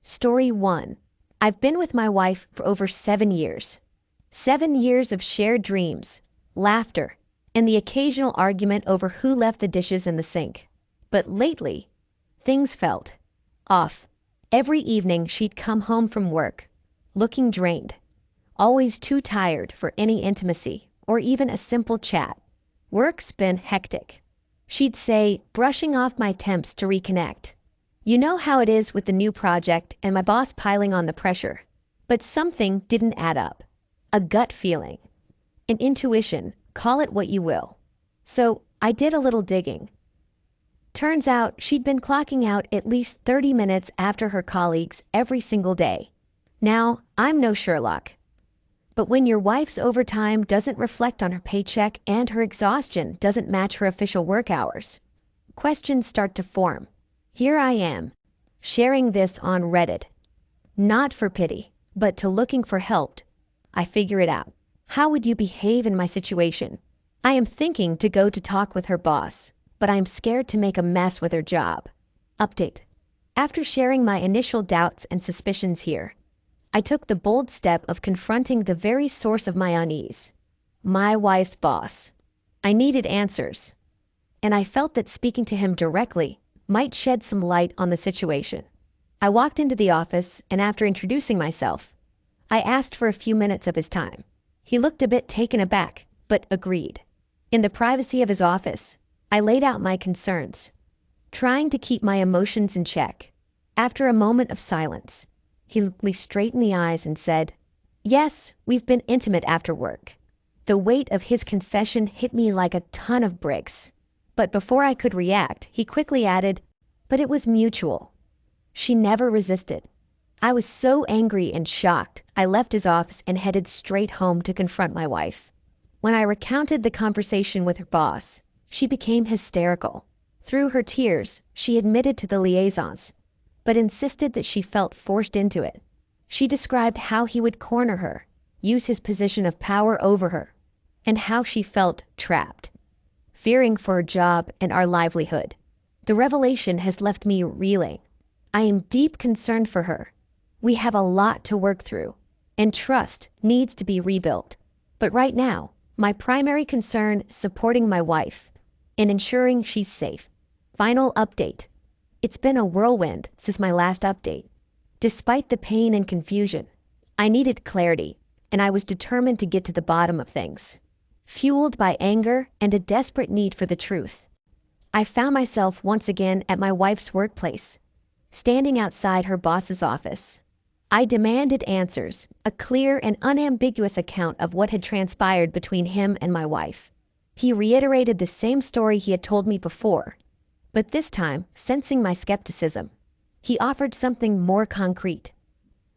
Story 1. I've been with my wife for over 7 years. 7 years of shared dreams, laughter, and the occasional argument over who left the dishes in the sink. But lately, things felt off. Every evening she'd come home from work, looking drained, always too tired for any intimacy or even a simple chat. Work's been hectic. She'd say, brushing off my attempts to reconnect. You know how it is with the new project and my boss piling on the pressure. But something didn't add up. A gut feeling. An intuition, call it what you will. So I did a little digging. Turns out she'd been clocking out at least 30 minutes after her colleagues every single day. Now, I'm no Sherlock. But when your wife's overtime doesn't reflect on her paycheck and her exhaustion doesn't match her official work hours, questions start to form. Here I am, sharing this on Reddit. Not for pity, but to looking for help. I figure it out. How would you behave in my situation? I am thinking to go to talk with her boss, but I'm scared to make a mess with her job. Update. After sharing my initial doubts and suspicions here, I took the bold step of confronting the very source of my unease. My wife's boss. I needed answers, and I felt that speaking to him directly might shed some light on the situation. I walked into the office, and after introducing myself, I asked for a few minutes of his time. He looked a bit taken aback, but agreed. In the privacy of his office, I laid out my concerns, trying to keep my emotions in check. After a moment of silence, he looked me straight in the eyes and said, "Yes, we've been intimate after work." The weight of his confession hit me like a ton of bricks. But before I could react, he quickly added, "But it was mutual." She never resisted. I was so angry and shocked, I left his office and headed straight home to confront my wife. When I recounted the conversation with her boss, she became hysterical. Through her tears, she admitted to the liaisons, but insisted that she felt forced into it. She described how he would corner her, use his position of power over her, and how she felt trapped, fearing for her job and our livelihood. The revelation has left me reeling. I am deep concerned for her. We have a lot to work through, and trust needs to be rebuilt. But right now, my primary concern is supporting my wife and ensuring she's safe. Final update. It's been a whirlwind since my last update. Despite the pain and confusion, I needed clarity, and I was determined to get to the bottom of things. Fueled by anger and a desperate need for the truth, I found myself once again at my wife's workplace, standing outside her boss's office. I demanded answers, a clear and unambiguous account of what had transpired between him and my wife. He reiterated the same story he had told me before, but this time, sensing my skepticism, he offered something more concrete.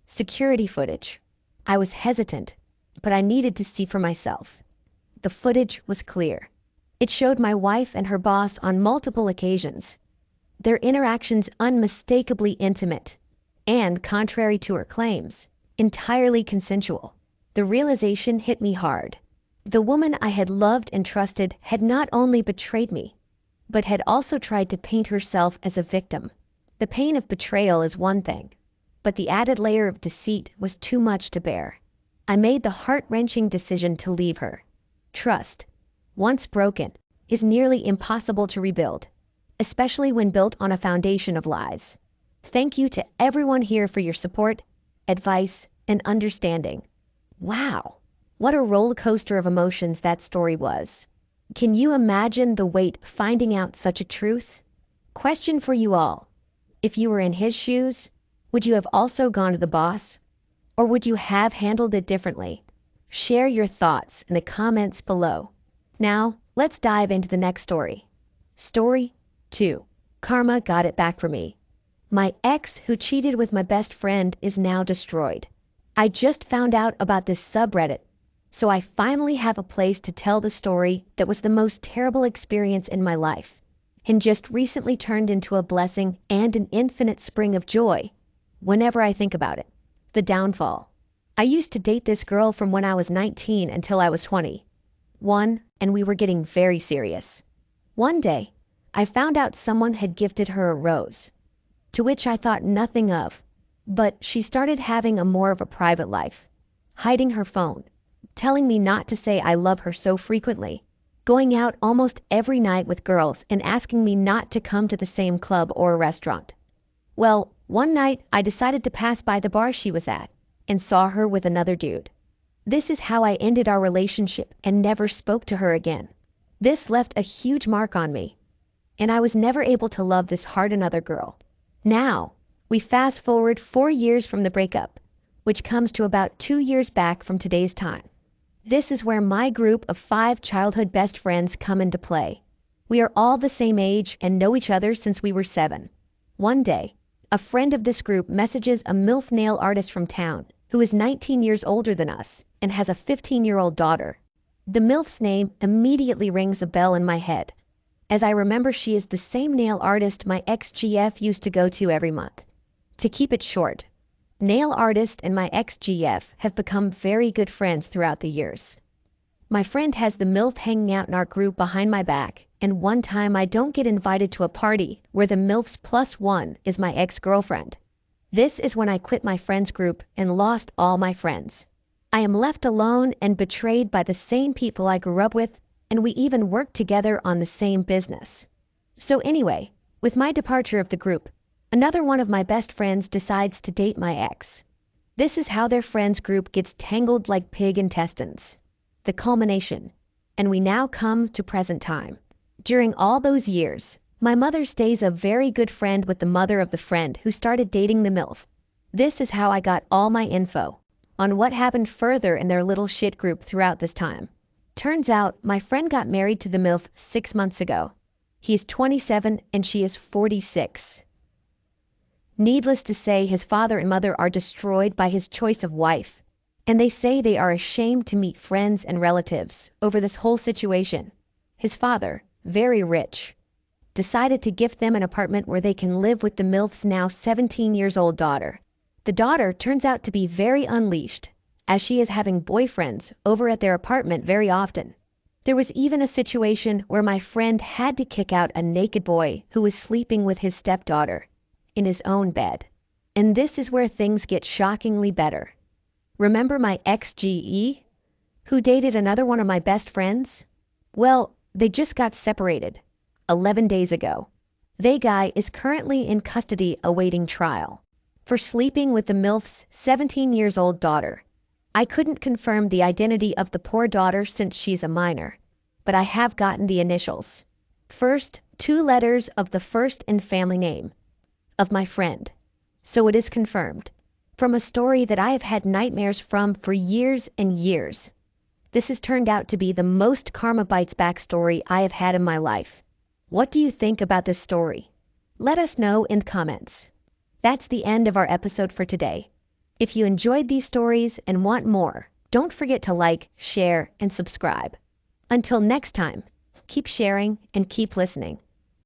Security footage. I was hesitant, but I needed to see for myself. The footage was clear. It showed my wife and her boss on multiple occasions, their interactions unmistakably intimate, and, contrary to her claims, entirely consensual. The realization hit me hard. The woman I had loved and trusted had not only betrayed me, but had also tried to paint herself as a victim. The pain of betrayal is one thing, but the added layer of deceit was too much to bear. I made the heart-wrenching decision to leave her. Trust, once broken, is nearly impossible to rebuild, especially when built on a foundation of lies. Thank you to everyone here for your support, advice, and understanding. Wow, what a roller coaster of emotions that story was. Can you imagine the weight finding out such a truth? Question for you all. If you were in his shoes, would you have also gone to the boss? Or would you have handled it differently? Share your thoughts in the comments below. Now, let's dive into the next story. Story 2. Karma got it back for me. My ex who cheated with my best friend is now destroyed. I just found out about this subreddit, so I finally have a place to tell the story that was the most terrible experience in my life, and just recently turned into a blessing and an infinite spring of joy whenever I think about it. The downfall. I used to date this girl from when I was 19 until I was 21, and we were getting very serious. One day, I found out someone had gifted her a rose, to which I thought nothing of. But she started having a more of a private life, hiding her phone, telling me not to say I love her so frequently, going out almost every night with girls and asking me not to come to the same club or restaurant. Well, one night I decided to pass by the bar she was at and saw her with another dude. This is how I ended our relationship and never spoke to her again. This left a huge mark on me, and I was never able to love this hard another girl. Now, we fast forward 4 years from the breakup, which comes to about 2 years back from today's time. This is where my group of 5 childhood best friends come into play. We are all the same age and know each other since we were 7. One day, a friend of this group messages a MILF nail artist from town who is 19 years older than us and has a 15-year-old daughter. The MILF's name immediately rings a bell in my head, as I remember she is the same nail artist my ex-GF used to go to every month. To keep it short, nail artist and my ex-GF have become very good friends throughout the years. My friend has the MILF hanging out in our group behind my back, and one time I don't get invited to a party where the MILF's +1 is my ex-girlfriend. This is when I quit my friends group and lost all my friends. I am left alone and betrayed by the same people I grew up with, and we even worked together on the same business. So anyway, with my departure of the group, another one of my best friends decides to date my ex. This is how their friends group gets tangled like pig intestines. The culmination, and we now come to present time. During all those years, my mother stays a very good friend with the mother of the friend who started dating the MILF. This is how I got all my info on what happened further in their little shit group throughout this time. Turns out my friend got married to the MILF 6 months ago. He is 27 and she is 46. Needless to say, his father and mother are destroyed by his choice of wife, and they say they are ashamed to meet friends and relatives over this whole situation. His father, very rich, decided to gift them an apartment where they can live with the MILF's now 17 years old daughter. The daughter turns out to be very unleashed, as she is having boyfriends over at their apartment very often. There was even a situation where my friend had to kick out a naked boy who was sleeping with his stepdaughter in his own bed. And this is where things get shockingly better. Remember my ex-GE, who dated another one of my best friends? Well, they just got separated 11 days ago. They guy is currently in custody awaiting trial for sleeping with the MILF's 17 years old daughter. I couldn't confirm the identity of the poor daughter since she's a minor, but I have gotten the initials. First, 2 letters of the first and family name of my friend. So it is confirmed from a story that I have had nightmares from for years and years. This has turned out to be the most Karma Bites Back story I have had in my life. What do you think about this story? Let us know in the comments. That's the end of our episode for today. If you enjoyed these stories and want more, don't forget to like, share, and subscribe. Until next time, keep sharing and keep listening.